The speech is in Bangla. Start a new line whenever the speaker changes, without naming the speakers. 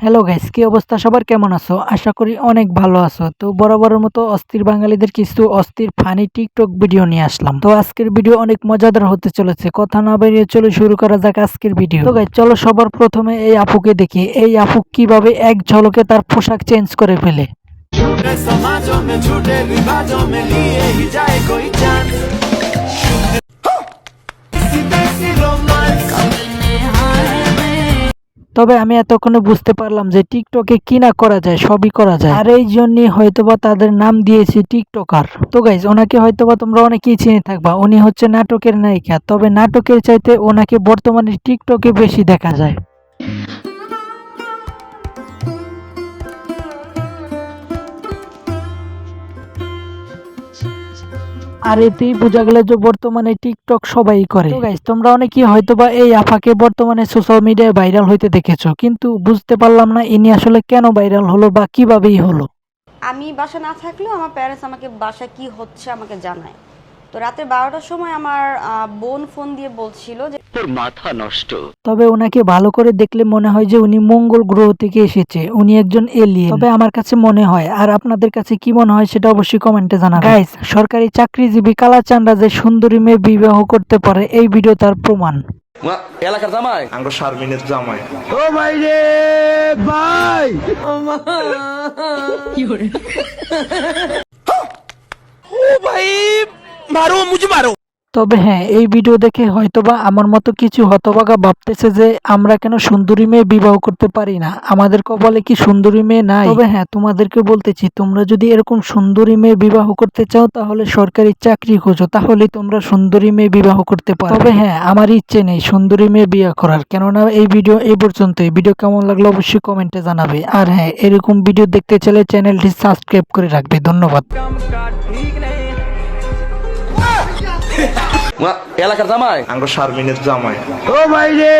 হ্যালো গাইস, কি অবস্থা সবার? কেমন আছো? আশা করি অনেক ভালো আছো। তো বরাবরের মতো অস্থির বাঙালিদের কিছু অস্থির ফানি টিকটক ভিডিও নিয়ে আসলাম। তো আজকের ভিডিও অনেক মজাদার হতে চলেছে। কথা না বেরিয়ে চলো শুরু করা যাক আজকের ভিডিও। তো গাইস চলো সবার প্রথমে এই আপুকে দেখি। এই আপু কিভাবে এক ঝলকে তার পোশাক চেঞ্জ করে ফেলে। তবে আমি এতক্ষণে বুঝতে পারলাম যে টিকটকে কি না করা যায়, সবই করা যায়। আর এই জন্যই হয়তোবা তাদের নাম দিয়েছি টিকটকার। তো গাইজ ওনাকে হয়তোবা তোমরা অনেকেই চিনে থাকবা। উনি হচ্ছে নাটকের নায়িকা। তবে নাটকের চাইতে ওনাকে বর্তমানে টিকটকে বেশি দেখা যায়। আর এতেই বোঝা গেল যে বর্তমানে টিকটক সবাই করে। তো গাইস তোমরা অনেকেই হয়তোবা এই আফাকে বর্তমানে সোশ্যাল মিডিয়ায় ভাইরাল হইতে দেখেছো, কিন্তু বুঝতে পারলাম না ইনি আসলে কেন ভাইরাল হলো বা কিভাবেই হলো।
আমি বাসা না থাকলেও আমার প্যারেন্টস আমাকে বাসা কি হচ্ছে আমাকে জানায়। তো রাতে 12টার সময় আমার বোন ফোন দিয়ে বলছিল যে
তোর মাথা নষ্ট।
তবে ওনাকে ভালো করে দেখলে মনে হয় যে উনি মঙ্গল গ্রহ থেকে এসেছে, উনি একজন এলিয়েন। তবে আমার কাছে মনে হয়, আর আপনাদের কাছে কি মনে হয় সেটা অবশ্যই কমেন্টে জানাবেন। গাইস, সরকারি চাকরিজীবী কালাচান্দা যে সুন্দরী মেয়ে বিবাহ করতে পারে, এই ভিডিও তার প্রমাণ।
এলাকার জামাই
আঙ্গ শারমিনের জামাই।
ও ভাই রে ভাই ও ভাই মারো মুঝে মারো।
তবে হ্যাঁ, এই ভিডিও দেখে হয়তোবা আমার মতো কিছু হতভাগা ভাবতেছে যে আমরা কেন সুন্দরী মেয়ে বিবাহ করতে পারি না, আমাদের কপালে কি সুন্দরী মেয়ে নাই? তবে হ্যাঁ, তোমাদেরকে বলতেছি, তোমরা যদি এরকম সুন্দরী মেয়ে বিবাহ করতে চাও তাহলে সরকারি চাকরি খোঁজো, তাহলে তোমরা সুন্দরী মেয়ে বিবাহ করতে পারো। তবে হ্যাঁ, আমার ইচ্ছে নেই সুন্দরী মেয়ে বিয়ে করার। কেননা এই ভিডিও এই পর্যন্ত। এই ভিডিও কেমন লাগলো অবশ্যই কমেন্টে জানাবে। আর হ্যাঁ, এরকম ভিডিও দেখতে চাইলে চ্যানেলটি সাবস্ক্রাইব করে রাখবে। ধন্যবাদ।
এলাকার জামাই
আঙ্গ শারমিনের জামাই।
ও ভাই রে